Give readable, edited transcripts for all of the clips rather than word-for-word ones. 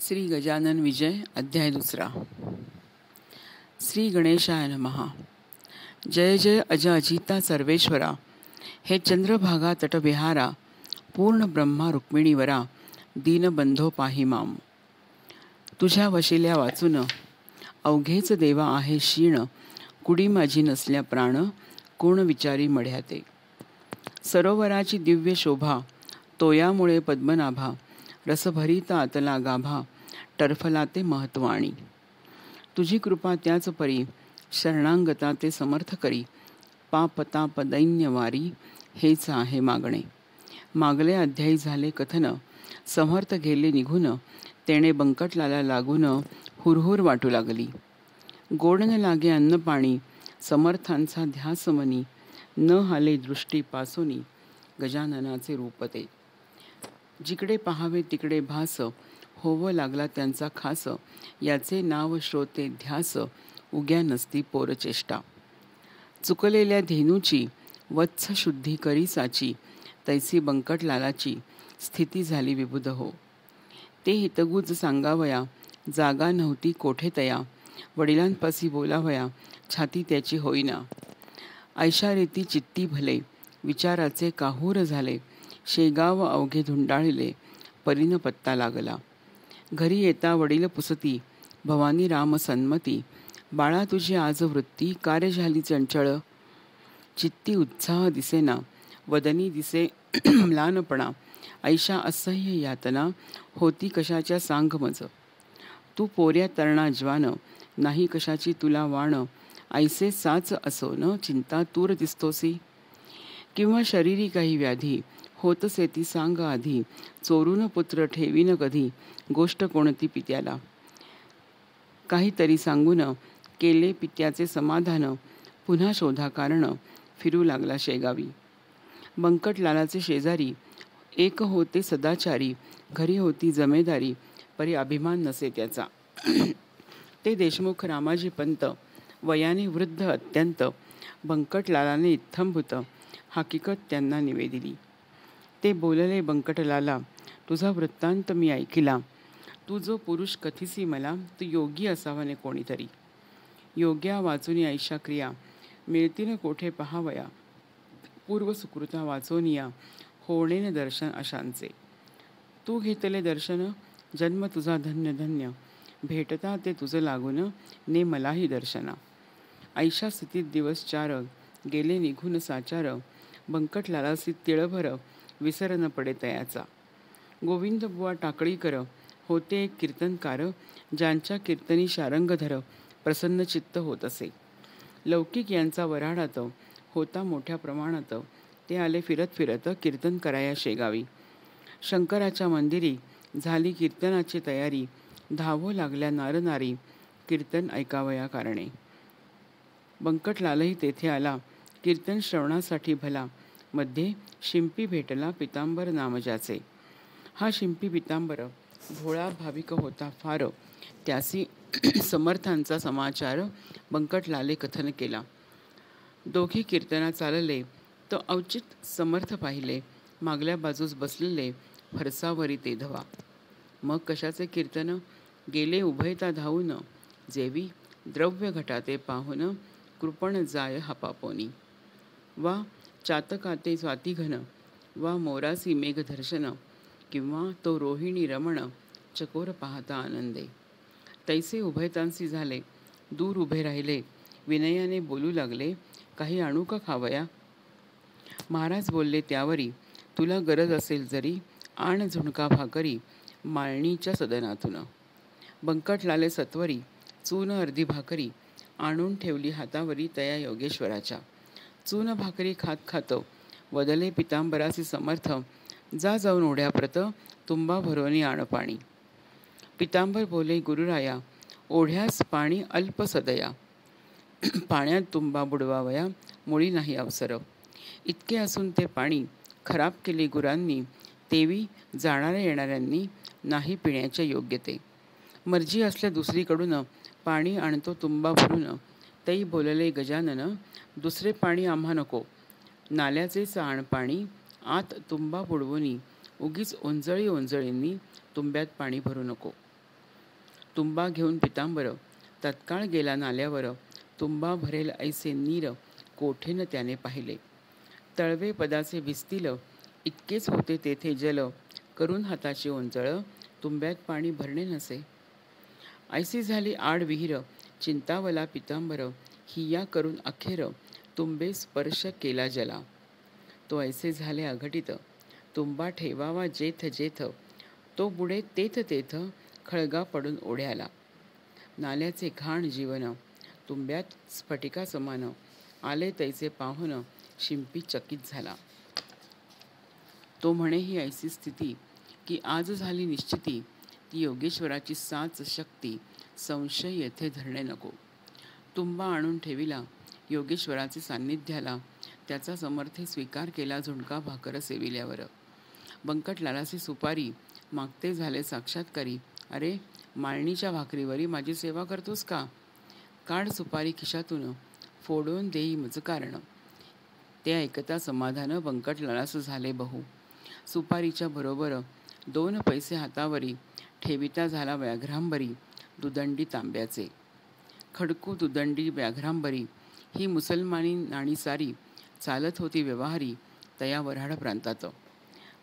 श्री गजानन विजय अध्याय 2. श्री गणेशाय नमः. जय जय अज अजिता सर्वेश्वरा. हे चंद्रभागा तटविहारा, पूर्ण ब्रह्मा रुक्मिणीवरा, दीनबंधो पाही माम. तुझ्या वशिल्या वाचून अवघेच देवा आहे क्षीण, कुडी माझी नसल्या प्राण, कोण विचारी मढ्याते. सरोवराची दिव्य शोभा, तोयामुळे पद्मनाभा, रसभरीत आतला गाभा, टरफला ते महत्वाणी. तुझी कृपा त्याच परी, शरणांगता ते समर्थ करी. पाप ताप दैन्य वारी, हेच आहे मागणे. मागले अध्यायी झाले कथन, समर्थ गेले निघून. तेणे बंकटलाला लागून, हुरहुर वाटू लागली. गोड न लागे अन्न पाणी, समर्थांचा ध्यास मनी. न हाले दृष्टी पासोनी, गजाननाचे रूप ते. जिकडे पाहावे तिकडे भास, होव लागला त्यांचा खास. याचे नाव श्रोते ध्यास, उग्या नसती पोरचेष्टा. चुकलेल्या धेनूची वत्स शुद्धी करी साची, तैसी बंकटलालाची स्थिती झाली विबुध हो. ते हितगुज सांगावया, जागा नव्हती कोठे तया. वडिलांपासी बोलावया, छाती त्याची होईना. ऐशारीती चित्ती भले, विचाराचे काहूर झाले. शेगाव अवघे धुंडाळले, परीन पत्ता लागला. घरी येता वडील पुसती, भवानी राम सन्मती. बाळा तुझी आज वृत्ती, कार्य झाली चंचळ. चित्ती उत्साह दिसेना, वदनी दिसे म्लानपणा. ऐशा असह्य यातना, होती कशाच्या सांग मज. तू पोऱ्या तरणा ज्वान, नाही कशाची तुला वाण. ऐसे साच असो न चिंता तूर दिसतोसी. किंवा शरीरी काही व्याधी, होतसे ती सांग आधी. चोरून पुत्र ठेवीन कधी, गोष्ट कोणती पित्याला. काहीतरी सांगून केले पित्याचे समाधान. पुन्हा शोधा कारण, फिरू लागला शेगावी. बंकटलालाचे शेजारी, एक होते सदाचारी. घरी होती जमेदारी, परी अभिमान नसे त्याचा. ते देशमुख रामाजी पंत, वयाने वृद्ध अत्यंत. बंकटलालाने इत्थंभूत हकीकत त्यांना निवेदिली. ते बोलले बंकटलाला, तुझा वृत्तांत मी ऐकिला. तू जो पुरुष कथिसी मला, तू योगी असावाने कोणीतरी. योग्या वाचून ऐशा क्रिया, मिळतीन कोठे पहावया. पूर्व सुकृता वाचोनिया, होणेन दर्शन अशांचे. तू घेतले दर्शन, जन्म तुझा धन्य धन्य. भेटता ते तुझं लागून, ने मलाही दर्शना. ऐशा स्थितीत दिवस 4, गेले निघून साचार. बंकटलालासी तिळभर, विसर न पडे तयाचा. गोविंद बुवा टाकळीकर होते एक कीर्तनकार. ज्यांच्या कीर्तनी शारंगधर प्रसन्न चित्त होत असे. लौकिक यांचा वऱ्हाडात होता मोठ्या प्रमाणात. ते आले फिरत फिरत कीर्तन कराया शेगावी. शंकराच्या मंदिरी झाली कीर्तनाची तयारी. धावो लागल्या नारनारी, कीर्तन ऐकावया कारणे. बंकटलालही तेथे आला, कीर्तन श्रवणासाठी भला. मध्ये शिंपी भेटला पितांबर नामजाचे. हा शिंपी पितांबर भोळा भाविक होता फार. त्यासी समर्थांचा समाचार बंकटलाले कथन केला. दोघी कीर्तना चालले, तो औचित समर्थ पाहिले. मागल्या बाजूस बसलेले फरसावरी ते धवा. मग कशाचे कीर्तन, गेले उभयता धावून. जेवी द्रव्य घटाते पाहून, कृपण जाय हपापोनी. वा चातकाते स्वातिघन, वा मोरासी मेघदर्शन. किंवा तो रोहिणी रमण, चकोर पाहता आनंदे. तैसे उभयतांसी झाले, दूर उभे राहिले. विनयाने बोलू लागले, काही आणू का खावया. महाराज बोलले त्यावरी, तुला गरज असेल जरी, आण झुणका भाकरी माळणीच्या सदनातून. बंकटलाले सत्वरी चून अर्धी भाकरी आणून ठेवली हातावरी तया योगेश्वराच्या. चून भाकरी खात खात वदले पितांबरासी समर्थ, जा जाऊन ओढ्याप्रत तुंबा भरोनी आण पाणी. पितांबर बोले, गुरुराया ओढ्यास पाणी अल्प सदया. पाण्यात तुंबा बुडवावया, मुळी नाही अवसर. इतके असून ते पाणी खराब केले गुरांनी. तेवी जाणाऱ्या येणाऱ्यांनी नाही पिण्याच्या योग्यते. मर्जी असल्या दुसरीकडून पाणी आणतो तुंबा भरून. तई बोलले गजानन, दुसरे पाणी आम्हा नको. नाल्याचेच आण पाणी, आत तुंबा बुडवूनी. उगीच ओंजळींनी तुंब्यात पाणी भरू नको. तुंबा घेऊन पितांबर तत्काळ गेला नाल्यावर. तुंबा भरेल ऐसे नीर कोठेन त्याने पाहिले. तळवे पदाचे भिजतील इतकेच होते तेथे जल. करून हाताची ओंजळ तुंब्यात पाणी भरणे नसे. ऐसी झाली आड विहीर चिंतावला पितांबर. हिया करून अखेर तुंबे स्पर्श केला जला. तो ऐसे झाले अघटित तुंबा ठेवावा जेथ जेथ. तो बुडे तेथ तेथ खळगा पडून ओढ्याला. नाल्याचे घाण जीवन तुंब्यात स्फटिका समान. आले तैसे पाहून शिंपी चकित झाला. तो म्हणे ही ऐसी स्थिती की आज झाली निश्चिती. ती योगेश्वराची साच शक्ती संशय येथे धरणे नको. तुंबा आणून ठेविला योगेश्वराचे सान्निध्याला. त्याचा समर्थे स्वीकार केला झुणका भाकर सेविल्यावर. बंकटलालाची सुपारी मागते झाले साक्षात्कारी. अरे माळणीच्या भाकरीवरी माझी सेवा करतोस का? काढ सुपारी खिशातून फोडून देई मज कारण. ते ऐकता समाधान बंकटलालास झाले बहु. सुपारीच्या बरोबर 2 पैसे हातावरी ठेविता झाला व्याघ्रांबरी दुदंडी तांब्याचे. खडकू दुदंडी व्याघ्रांबरी ही मुसलमानी नाणी सारी. चालत होती व्यवहारी तया वऱ्हाड प्रांतात.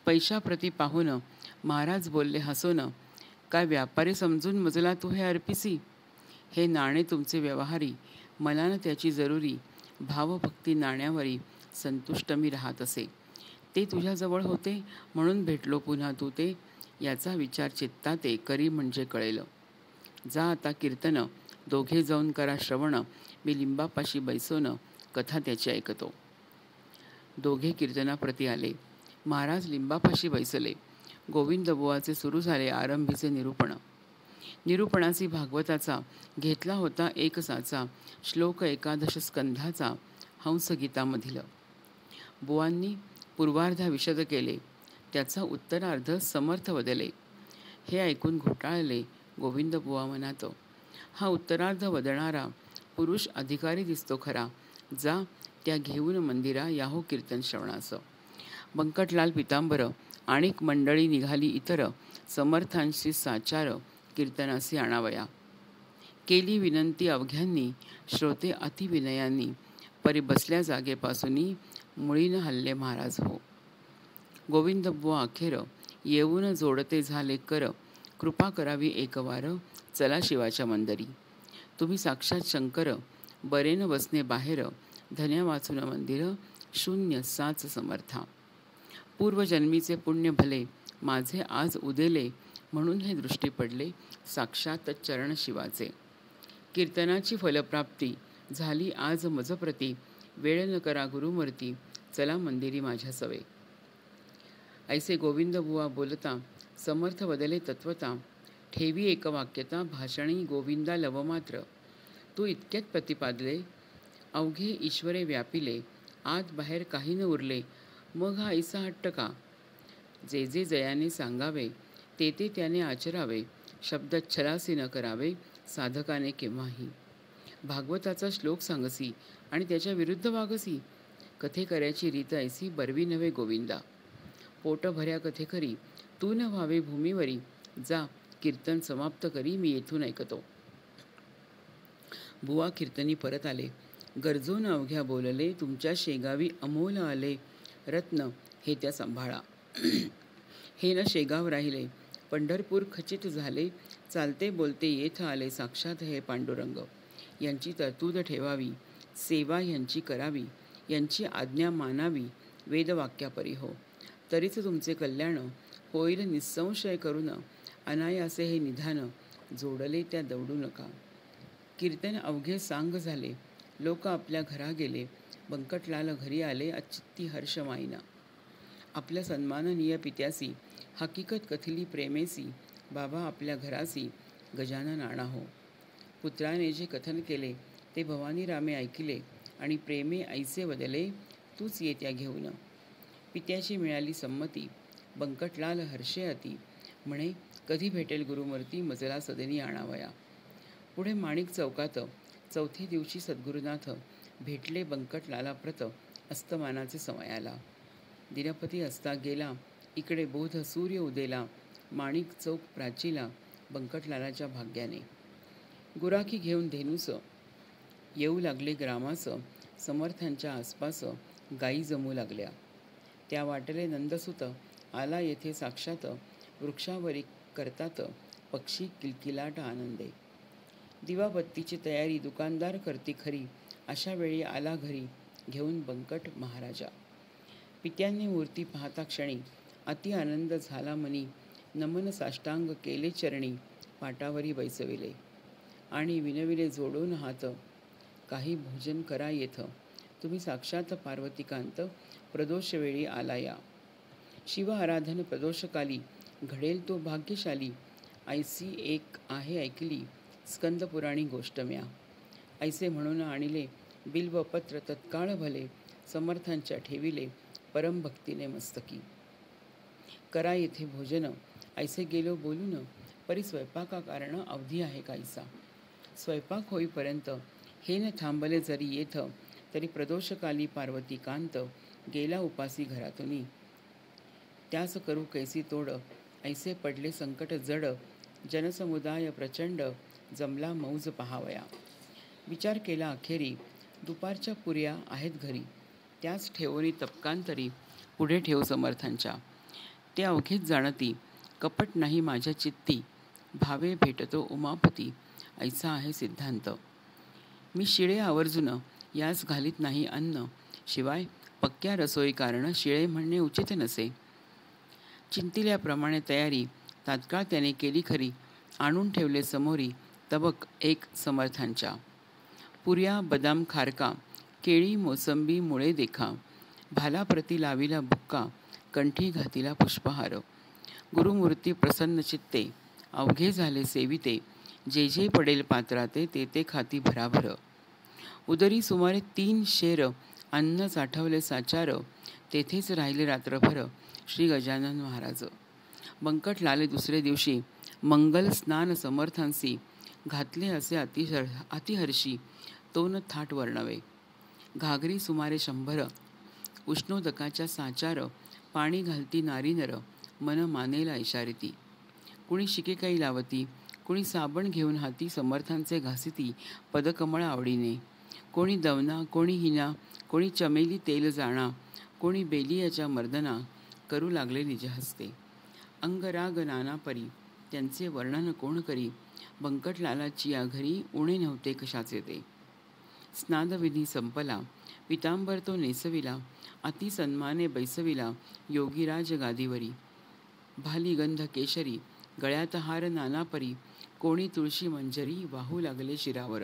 पैशाप्रती पाहून महाराज बोलले हसून. काय व्यापारी समजून मजला तू हे अर्पिसी? हे नाणे तुमचे व्यवहारी मनानं त्याची जरुरी. भावभक्ती नाण्यावरी संतुष्ट मी राहत असे. ते तुझ्याजवळ होते म्हणून भेटलो पुन्हा तू ते. याचा विचार चित्तात करी म्हणजे कळेल. जा आता कीर्तन दोघे जाऊन करा श्रवण. मी लिंबापाशी बैसोन कथा त्याची ऐकतो. दोघे कीर्तनाप्रती आले. महाराज लिंबापाशी बैसले. गोविंदबुवाचे सुरू झाले आरंभीचे निरूपण. निरूपणाची भागवताचा घेतला होता एक साचा. श्लोक 11 स्कंधाचा हंसगीतामधील. बुवांनी पूर्वार्ध विशद केले. त्याचा उत्तरार्ध समर्थ बदले. हे ऐकून घोटाळले गोविंदबुवा मनात. हा उत्तरार्ध वदणारा पुरुष अधिकारी दिसतो खरा. जा त्या घेऊन मंदिरा याहो कीर्तन श्रवणास. बंकटलाल पितांबर आणिक मंडळी निघाली इतर. समर्थांशी साचार कीर्तनासी आणावया. केली विनंती अवघ्यांनी श्रोते अतिविनयांनी. परी बसल्या जागेपासूनी मुळीनं हल्ले महाराज हो. गोविंदबुवा अखेर येऊन जोडते झाले कर. कृपा करावी एकवार चला शिवाच्या मंदरी. तुम्ही साक्षात शंकर बरेन बसणे बाहेर. धन्य वाचून मंदिर शून्य साच समर्था. पूर्वजन्मीचे पुण्य भले माझे आज उदेले. म्हणून हे दृष्टी पडले साक्षात चरण शिवाचे. कीर्तनाची फलप्राप्ती झाली आज मजप्रती. वेळ न करा गुरुमूर्ती चला मंदिरी माझ्या सवे. ऐसे गोविंदबुवा बोलता समर्थ बदले तत्वता. ठेवी एकवाक्यता भाषणी गोविंदा लवमात्र. तू इतक्यात प्रतिपादले अवघे ईश्वरे व्यापिले. आत बाहेर काही न उरले मग हा ऐसा हट्ट का? जे जे जयाने सांगावे ते ते त्याने आचरावे. शब्द छलासी न करावे साधकाने केव्हाही. भागवताचा श्लोक सांगसी आणि त्याच्या विरुद्ध वागसी. कथे करायची रीत ऐसी बरवी नव्हे गोविंदा. पोट भऱ्या कथे खरी तू न व्हावे भूमीवरी. जा कीर्तन समाप्त करी मी येथून ऐकतो. बुवा कीर्तनी परत आले. गरजून अवघ्या बोलले तुमच्या शेगावी अमोल आले. रत्न हे त्या सांभाळा. हे न शेगाव राहिले पंढरपूर खचित झाले. चालते बोलते येथ आले साक्षात हे पांडुरंग. यांची तरतूद ठेवावी सेवा यांची करावी. यांची आज्ञा मानावी वेदवाक्यापरी हो. तरीच तुमचे कल्याण होईल निसंशय करून. अनायासे हे निधान जोडले त्या दौडू नका. कीर्तन अवघे सांग झाले. लोक आपल्या घरा गेले. बंकटलाल घरी आले अचित्ती हर्ष माईना. आपल्या सन्माननीय पित्यासी हकीकत कथिली प्रेमेसी. बाबा आपल्या घरासी गजानन आणा हो. पुत्राने जे कथन केले ते भवानी रामे ऐकिले आणि प्रेमे ऐसे बदले तूच येत्या घेऊन. पित्याची मिळाली संमती बंकटलाल हर्षे अति. म्हणे कधी भेटेल गुरुमूर्ती मजला सदनी आणावया. पुढे माणिक चौकात चौथे दिवशी सद्गुरुनाथ भेटले बंकटलाला प्रत अस्तमानाचे समयाला. दिनपती असता गेला इकडे बोध सूर्य उदेला. माणिक चौक प्राचीला बंकटलालाच्या भाग्याने. गुराखी घेऊन धेनुस येऊ लागले ग्रामास, समर्थांच्या आसपास गायी जमू लागल्या. त्या वाटले नंदसुत आला येथे साक्षात, वृक्षावरी करतात पक्षी किलकिलाट आनंदे. दिवाबत्तीची तयारी दुकानदार करती खरी, अशा वेळी आला घरी घेऊन बंकट महाराजा. पित्यांनी मूर्ती पाहता क्षणी अति आनंद झाला मनी, नमन साष्टांग केले चरणी, पाटावरी बैसविले आणि विनविले जोडून हात, काही भोजन करा येथ, तुम्ही साक्षात पार्वतीकांत, प्रदोष वेळी आला या. शिव आराधन प्रदोषकाली घडेल तो भाग्यशाली, ऐसी एक आहे ऐकली स्कंदपुराणी गोष्ट म्या. ऐसे म्हणून आणले बिल्वपत्र तत्काळ भले, समर्थांच्या ठेविले परमभक्तीने मस्तकी. करा येथे भोजन ऐसे गेलो बोलून, परी स्वयंपाका कारण अवधी आहे काहीसा. स्वयंपाक होईपर्यंत हे न थांबले जरी येथ, तरी प्रदोषकाली पार्वतीकांत गेला उपासी घरातुनी. त्यास करू कैसी तोड ऐसे पडले संकट जड, जनसमुदाय प्रचंड जमला मौज पहावया. विचार केला अखेरी दुपारच्या पुऱ्या आहेत घरी, त्याच ठेवोनी तपकांतरी पुढे ठेव समर्थांच्या. ते अवघेच जाणती कपट नाही माझ्या चित्ती, भावे भेटतो उमापती ऐसा आहे सिद्धांत. मी शिळे आवर्जून यास घालीत नाही अन्न, शिवाय पक्क्या रसोई कारण शिळे म्हणणे उचित नसे. चिंतिल्याप्रमाणे तयारी तात्काळ त्याने केली खरी, आणून ठेवले समोरी तबक एक समर्थांच्या. पुऱ्या बदाम खारका, केळी मोसंबी मुळे देखा, भालाप्रती लाविला बुक्का, कंठी घातिला पुष्पहार. गुरुमूर्ती प्रसन्न चित्ते, अवघे झाले सेविते, जे जे पडेल पात्राते ते ते खाती भराभर. उदरी सुमारे 3 शेर अन्न साठवले साचार, तेथेच राहिले रात्रभर श्री गजानन महाराज. बंकटलाले दुसरे दिवशी मंगल स्नान समर्थांसी घातले असे अतिहर्षी, तो न थाट वर्णवे. घागरी सुमारे 100 उष्णोदकाच्या साचार, पाणी घालती नारी नर, मन मानेला इशारिती. कुणी शिकेकाई लावती, कुणी साबण घेऊन हाती समर्थांचे घासिती पदकमळ आवडीने. कोणी दवना, कोणी हिना, कोणी चमेली तेल जाणा, कोणी बेलियाच्या मर्दना करू लागले निजहस्ते. अंगराग नाना परी त्यांचे वर्णन कोण करी, बंकटलालाची या घरी उणे नव्हते कशाचे ते. स्नानविधी संपला, पितांबर तो नेसविला, अति सन्माने बैसविला योगीराज गादीवरी. भाली गंध केशरी, गळ्यात हार नानापरी, कोणी तुळशी मंजरी वाहू लागले शिरावर.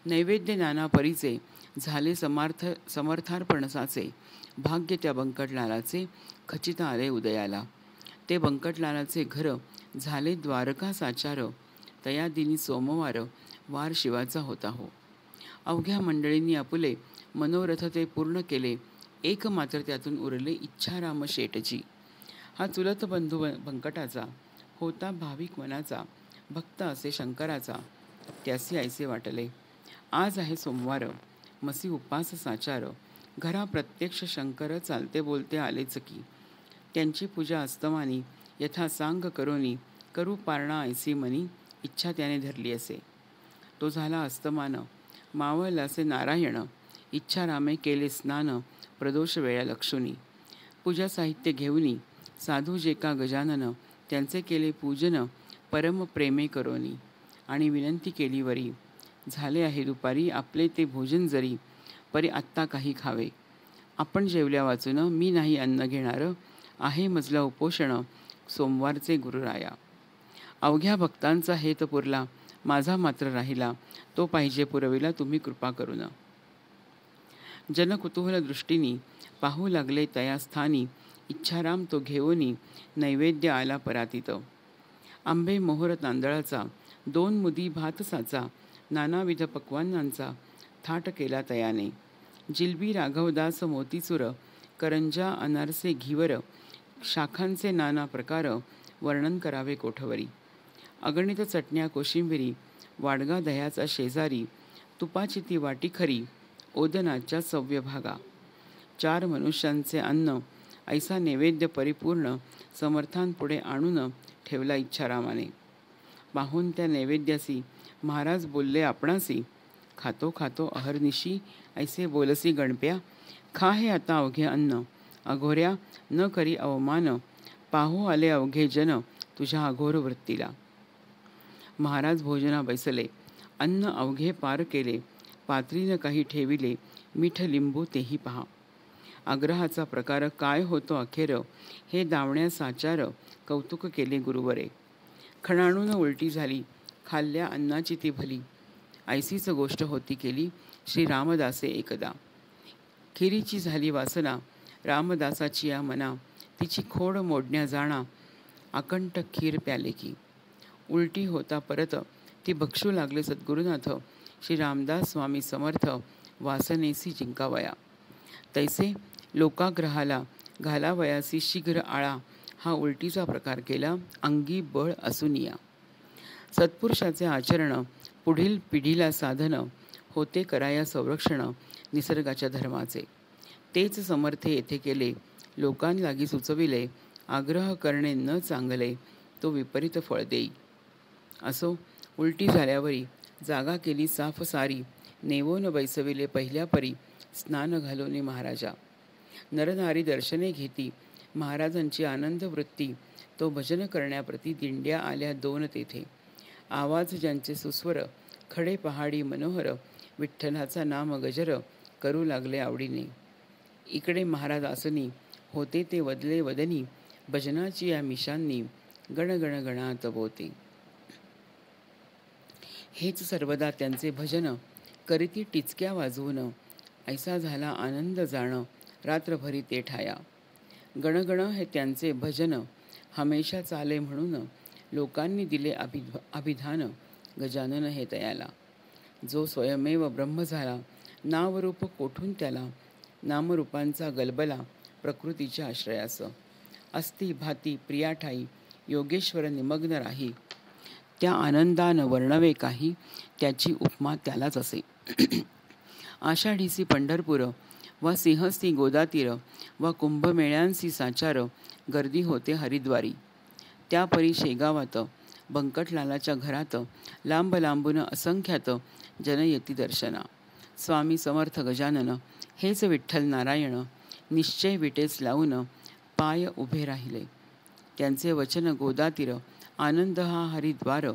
नैवेद्य नानापरीचे झाले समर्थार्पणसाचे, भाग्य त्या बंकटलालाचे खचित आले उदयाला. ते बंकटलालाचे घर झाले द्वारका साचार, तया दिनी सोमवार वार शिवाचा होता हो. अवघ्या मंडळींनी आपुले मनोरथ ते पूर्ण केले, एक मात्र त्यातून उरले इच्छाराम शेटची. हा चुलत बंधू बंकटाचा होता भाविक मनाचा, भक्त असे शंकराचा, त्यासी ऐसे वाटले. आज आहे सोमवार, मसी उपास साचार, घरा प्रत्यक्ष शंकर चालते बोलते आलेच की. त्यांची पूजा अस्तमानी यथा सांग करोनी, करू पारणा ऐसी मनी इच्छा त्याने धरली असे. तो झाला अस्तमान, मावळ असे नारायण, इच्छारामे केले स्नान प्रदोष वेळा लक्षुनी. पूजा साहित्य घेऊनी साधू जे का गजानन, त्यांचे केले पूजन परम प्रेमे करोनी. आणि विनंती केली वरी, झाले आहे दुपारी आपले ते भोजन जरी, परी आत्ता काही खावे. आपण जेवल्या वाचून मी नाही अन्न घेणार, आहे मजला उपोषण सोमवारचे गुरुराया. अवघ्या भक्तांचा हेत पुरला, माझा मात्र राहिला, तो पाहिजे पुरविला तुम्ही कृपा करून. जनकुतूहल दृष्टीनी पाहू लागले तया स्थानी, इच्छाराम तो घेऊनी नैवेद्य आला परातीत. आंबे मोहर तांदळाचा, 2 मुदी भात साचा, नानाविध पक्वान्नांचा थाट केला तयाने. जिलबी राघवदास मोतीचूर, करंजा अनारसे घिवर, शाखांचे नाना प्रकार वर्णन करावे कोठवरी. अगणित चटण्या कोशिंबिरी, वाडगा दह्याचा शेजारी, तुपाची ती वाटी खरी, ओदनाच्या सव्यभागा. 4 मनुष्यांचे अन्न ऐसा नैवेद्य परिपूर्ण समर्थांपुढे आणून ठेवला इच्छारामाने. पाहून त्या नैवेद्यासी महाराज बोलले आपणासी, खातो खातो अहर्निशी ऐसे बोलसी गणप्या, खा हे आता अवघे अन्न, अघोऱ्या न करी अवमान, पाहू आले अवघे जन तुझ्या अघोर वृत्तीला. महाराज भोजना बैसले, अन्न अवघे पार केले, पात्रीनं काही ठेविले, मीठ लिंबू तेही पहा. आग्रहाचा प्रकार काय होतो अखेर, हे दावण्या साचार कौतुक केले गुरुवरे. खणाणून उलटी झाली, खाल्ल्या अन्नाची ती भली, ऐसीच गोष्ट होती केली श्री रामदासे एकदा. खिरीची झाली वासना रामदासाची या मना, तिची खोड मोडण्या जाणा, आकंठ खीर प्याले की. उलटी होता परत ती भक्षू लागले सद्गुरुनाथ, श्री रामदास स्वामी समर्थ वासनेसी जिंकावया. तैसे लोकाग्रहाला घालावयासी शीघ्र आळा, हा उलटीचा प्रकार केला अंगी बळ असूनिया. सत्पुरुषाचे आचरण पुढील पिढीला साधन, होते कराया संरक्षण निसर्गाच्या धर्माचे. तेच समर्थे येथे केले, लोकांलागी सुचविले, आग्रह करणे न चांगले, तो विपरीत फळ देई. असो उलटी झाल्यावरी जागा केली साफ सारी, नेवोन बैसविले पहिल्या परी, स्नान घालोनी महाराजा. नरनारी दर्शने घेती, महाराजांची आनंद वृत्ती, तो भजन करण्याप्रती दिंड्या आल्या दोन तेथे. आवाज ज्यांचे सुस्वर, खडे पहाडी मनोहर, विठ्ठलाचा नाम गजर, करू लागले आवडीने. इकडे महाराज आसनी, होते ते वदले वदनी, भजनाची या मिशांनी, गण गण गणात बोते. हेच सर्वदा त्यांचे भजन, करीती टिचक्या वाजवून, ऐसा झाला आनंद जाण, रात्रभरी ते ठाया. गणगण हे त्यांचे भजन, हमेशा चाले म्हणून, लोकांनी दिले अभिधान, गजानन हे तयाला. जो स्वयमेव ब्रह्म झाला, नावरूप कोठून त्याला, नामरूपांचा गलबला, प्रकृतीच्या आश्रयास. अस्ति भाती प्रियाठाई, योगेश्वर निमग्न राही, त्या आनंदान वर्णवे काही, त्याची उपमा त्यालाच असे. आषाढीसी पंढरपूर, व सिंहस्थी गोदातीर, व कुंभमेळ्यांसी साचार, गर्दी होते हरिद्वारी. त्यापरी शेगावात बंकटलालाच्या घरात, लांब लांबून असंख्यात जन येती दर्शना. स्वामी समर्थ गजानन हेच विठ्ठल नारायण, निश्चय विटेस लावून पाय उभे राहिले. त्यांचे वचन गोदातीर, आनंद हा हरिद्वार,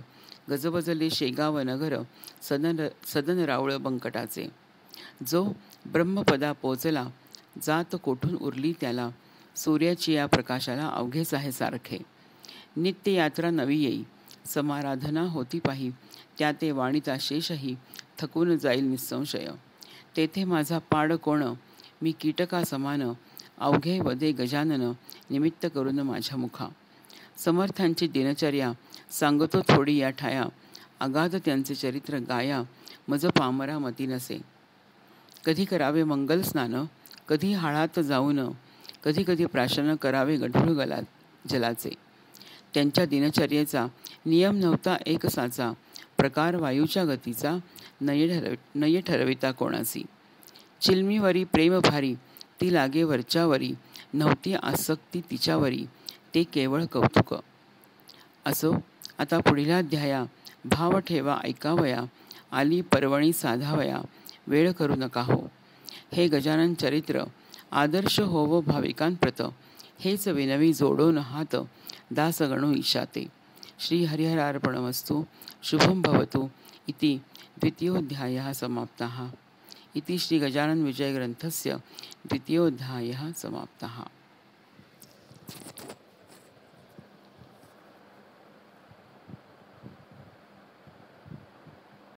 गजबजले शेगाव नगर, सदन रावळ बंकटाचे. जो ब्रह्मपदा पोचला, जात कोठून उरली त्याला, सूर्याची या प्रकाशाला अवघेच आहे सारखे. नित्य यात्रा नवी येई, समाराधना होती पाही, त्या ते वाणीचा शेषही, थकून जाईल निसंशय. तेथे माझा पाड कोण, मी कीटका समान, अवघे वदे गजानन, निमित्त करून माझ्या मुखा. समर्थांची दिनचर्या सांगतो थोडी या ठाया, अगाध त्यांचे चरित्र गाया, मज पामरा मती नसे. कधी करावे मंगल स्नान, कधी हाळात जाऊन, कधी कधी प्राशन करावे गढूळ जलाचे. त्यांच्या दिनचर्येचा नियम नव्हता एक साचा, प्रकार वायूच्या गतीचा, नय ठरविता कोणासी. चिलमीवरी प्रेम भारी, ती लागे वरच्यावरी, नव्हती आसक्ती तिच्यावरी, ते केवळ कौतुक. असो आता पुढील अध्याया, भाव ठेवा ऐकावया, आली पर्वणी साधावया, वेळ करू नका हो. हे गजानन चरित्र आदर्श होवो भाविकांप्रत, हेच विनवी जोडोन हात, दास गणू ईशाते. श्री हरिहरार्पणमस्तु. शुभं भवतु इति द्वितीयोऽध्यायः समाप्तः. इति श्री गजानन विजय ग्रंथस्य द्वितीयोऽध्यायः समाप्तः.